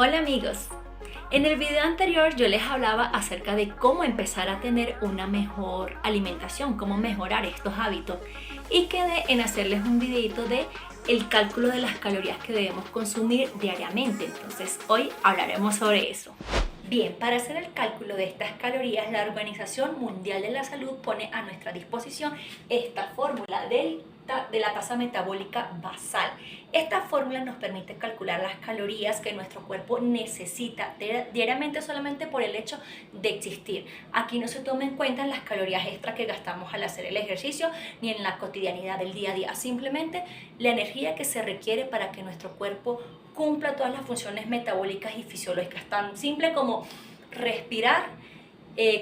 Hola amigos, en el video anterior yo les hablaba acerca de cómo empezar a tener una mejor alimentación, cómo mejorar estos hábitos y quedé en hacerles un videito de el cálculo de las calorías que debemos consumir diariamente. Entonces hoy hablaremos sobre eso. Bien, para hacer el cálculo de estas calorías, la Organización Mundial de la Salud pone a nuestra disposición esta fórmula de la tasa metabólica basal. Esta fórmula nos permite calcular las calorías que nuestro cuerpo necesita diariamente solamente por el hecho de existir. Aquí no se toman en cuenta las calorías extra que gastamos al hacer el ejercicio ni en la cotidianidad del día a día, simplemente la energía que se requiere para que nuestro cuerpo cumpla todas las funciones metabólicas y fisiológicas, tan simple como respirar,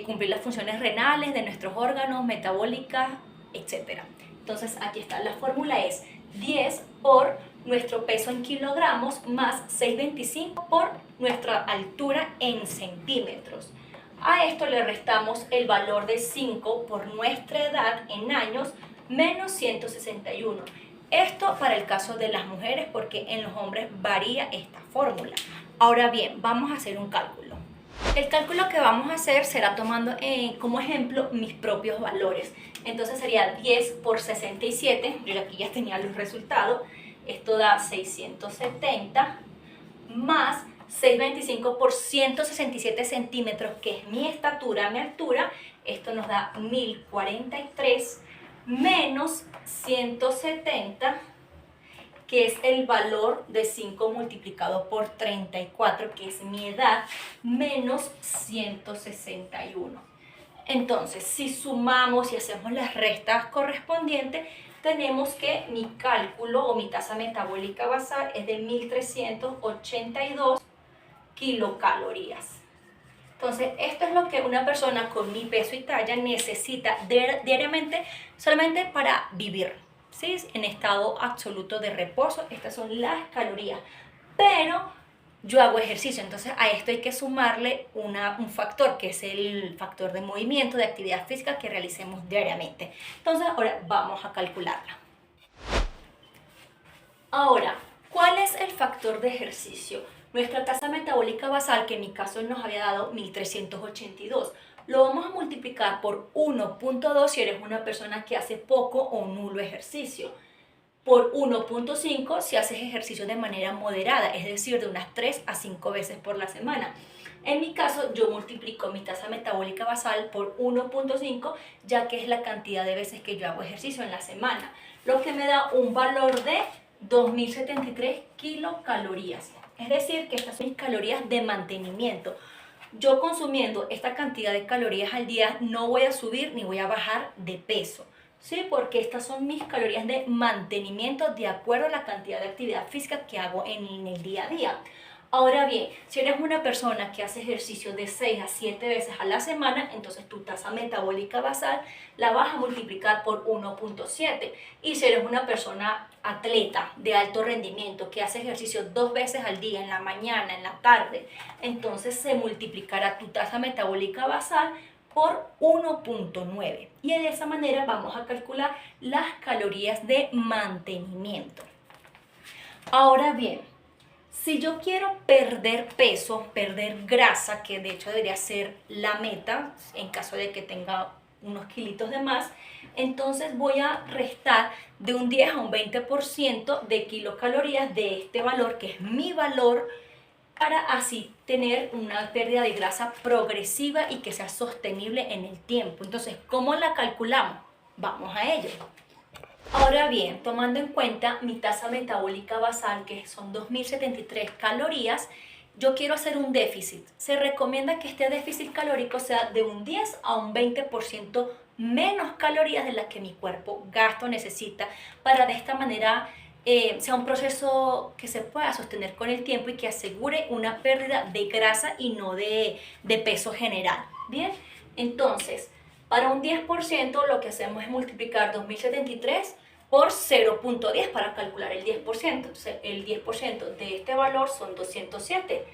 cumplir las funciones renales de nuestros órganos, metabólicas, etc. Entonces aquí está, la fórmula es 10 por nuestro peso en kilogramos más 625 por nuestra altura en centímetros. A esto le restamos el valor de 5 por nuestra edad en años menos 161. Esto para el caso de las mujeres, porque en los hombres varía esta fórmula. Ahora bien, vamos a hacer un cálculo. El cálculo que vamos a hacer será tomando como ejemplo mis propios valores. Entonces sería 10 por 67, yo aquí ya tenía los resultados. Esto da 670 más 625 por 167 centímetros, que es mi estatura, mi altura. Esto nos da 1043 menos 170, que es el valor de 5 multiplicado por 34, que es mi edad, menos 161. Entonces, si sumamos y hacemos las restas correspondientes, tenemos que mi cálculo o mi tasa metabólica basal es de 1382 kilocalorías. Entonces, esto es lo que una persona con mi peso y talla necesita diariamente solamente para vivir, ¿sí? En estado absoluto de reposo. Estas son las calorías. Pero yo hago ejercicio, entonces a esto hay que sumarle un factor, que es el factor de movimiento, de actividad física que realicemos diariamente. Entonces, ahora vamos a calcularla. Ahora, ¿cuál es el factor de ejercicio? Nuestra tasa metabólica basal, que en mi caso nos había dado 1382, lo vamos a multiplicar por 1.2 si eres una persona que hace poco o nulo ejercicio, por 1.5 si haces ejercicio de manera moderada, es decir, de unas 3 a 5 veces por la semana. En mi caso, yo multiplico mi tasa metabólica basal por 1.5, ya que es la cantidad de veces que yo hago ejercicio en la semana, lo que me da un valor de 2073 kilocalorías. Es decir, que estas son mis calorías de mantenimiento. Yo consumiendo esta cantidad de calorías al día no voy a subir ni voy a bajar de peso, ¿sí? Porque estas son mis calorías de mantenimiento de acuerdo a la cantidad de actividad física que hago en el día a día. Ahora bien, si eres una persona que hace ejercicio de 6 a 7 veces a la semana, entonces tu tasa metabólica basal la vas a multiplicar por 1.7. Y si eres una persona atleta de alto rendimiento que hace ejercicio 2 veces al día, en la mañana, en la tarde, entonces se multiplicará tu tasa metabólica basal por 1.9. Y de esa manera vamos a calcular las calorías de mantenimiento. Ahora bien, si yo quiero perder peso, perder grasa, que de hecho debería ser la meta en caso de que tenga unos kilitos de más, entonces voy a restar de un 10 a un 20% de kilocalorías de este valor, que es mi valor, para así tener una pérdida de grasa progresiva y que sea sostenible en el tiempo. Entonces, ¿cómo la calculamos? Vamos a ello. Ahora bien, tomando en cuenta mi tasa metabólica basal, que son 2073 calorías, yo quiero hacer un déficit. Se recomienda que este déficit calórico sea de un 10 a un 20% menos calorías de las que mi cuerpo gasta o necesita, para de esta manera sea un proceso que se pueda sostener con el tiempo y que asegure una pérdida de grasa y no de peso general. Bien, entonces, para un 10% lo que hacemos es multiplicar 2073 por 0.10 para calcular el 10%. Entonces, el 10% de este valor son 207.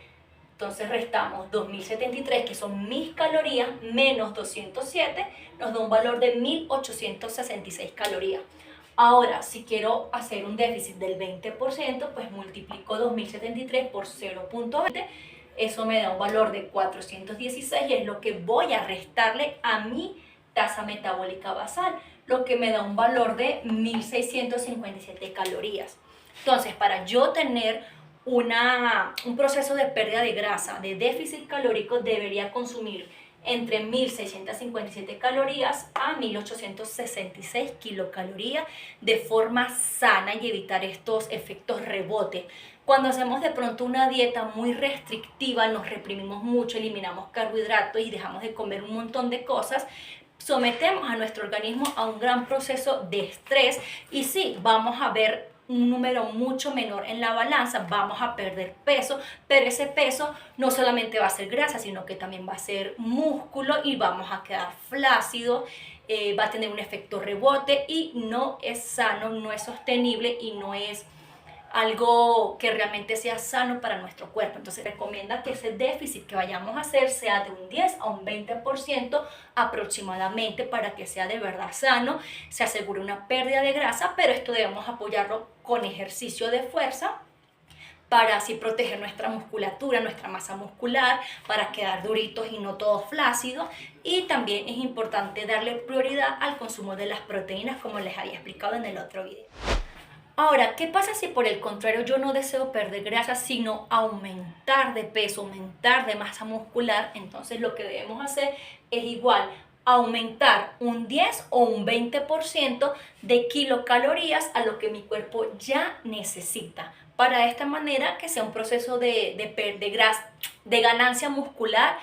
Entonces restamos 2073, que son mis calorías, menos 207, nos da un valor de 1866 calorías. Ahora, si quiero hacer un déficit del 20%, pues multiplico 2073 por 0.20. Eso me da un valor de 416 y es lo que voy a restarle a mi tasa metabólica basal, lo que me da un valor de 1657 calorías. Entonces, para yo tener un proceso de pérdida de grasa, de déficit calórico, debería consumir entre 1657 calorías a 1866 kilocalorías de forma sana y evitar estos efectos rebote. Cuando hacemos de pronto una dieta muy restrictiva, nos reprimimos mucho, eliminamos carbohidratos y dejamos de comer un montón de cosas, sometemos a nuestro organismo a un gran proceso de estrés y sí, vamos a ver un número mucho menor en la balanza, vamos a perder peso, pero ese peso no solamente va a ser grasa, sino que también va a ser músculo y vamos a quedar flácidos, va a tener un efecto rebote y no es sano, no es sostenible y no es algo que realmente sea sano para nuestro cuerpo. Entonces recomienda que ese déficit que vayamos a hacer sea de un 10 a un 20% aproximadamente para que sea de verdad sano, se asegure una pérdida de grasa, pero esto debemos apoyarlo con ejercicio de fuerza para así proteger nuestra musculatura, nuestra masa muscular, para quedar duritos y no todos flácidos. Y también es importante darle prioridad al consumo de las proteínas, como les había explicado en el otro video. Ahora, ¿qué pasa si por el contrario yo no deseo perder grasa, sino aumentar de peso, aumentar de masa muscular? Entonces lo que debemos hacer es igual aumentar un 10 o un 20% de kilocalorías a lo que mi cuerpo ya necesita. Para de esta manera que sea un proceso de ganancia muscular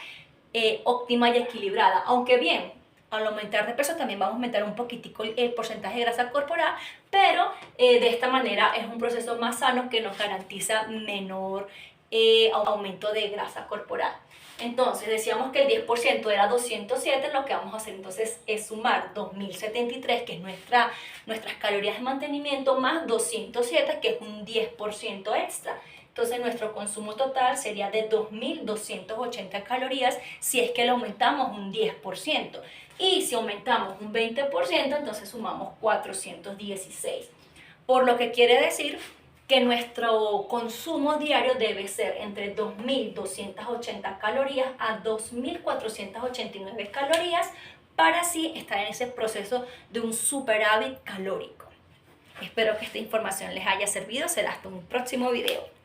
óptima y equilibrada. Aunque bien, al aumentar de peso también vamos a aumentar un poquitico el porcentaje de grasa corporal, pero de esta manera es un proceso más sano que nos garantiza menor aumento de grasa corporal. Entonces decíamos que el 10% era 207, lo que vamos a hacer entonces es sumar 2073, que es nuestras calorías de mantenimiento, más 207, que es un 10% extra. Entonces nuestro consumo total sería de 2280 calorías si es que lo aumentamos un 10%. Y si aumentamos un 20%, entonces sumamos 416. Por lo que quiere decir que nuestro consumo diario debe ser entre 2.280 calorías a 2.489 calorías para así estar en ese proceso de un superávit calórico. Espero que esta información les haya servido. Será hasta un próximo video.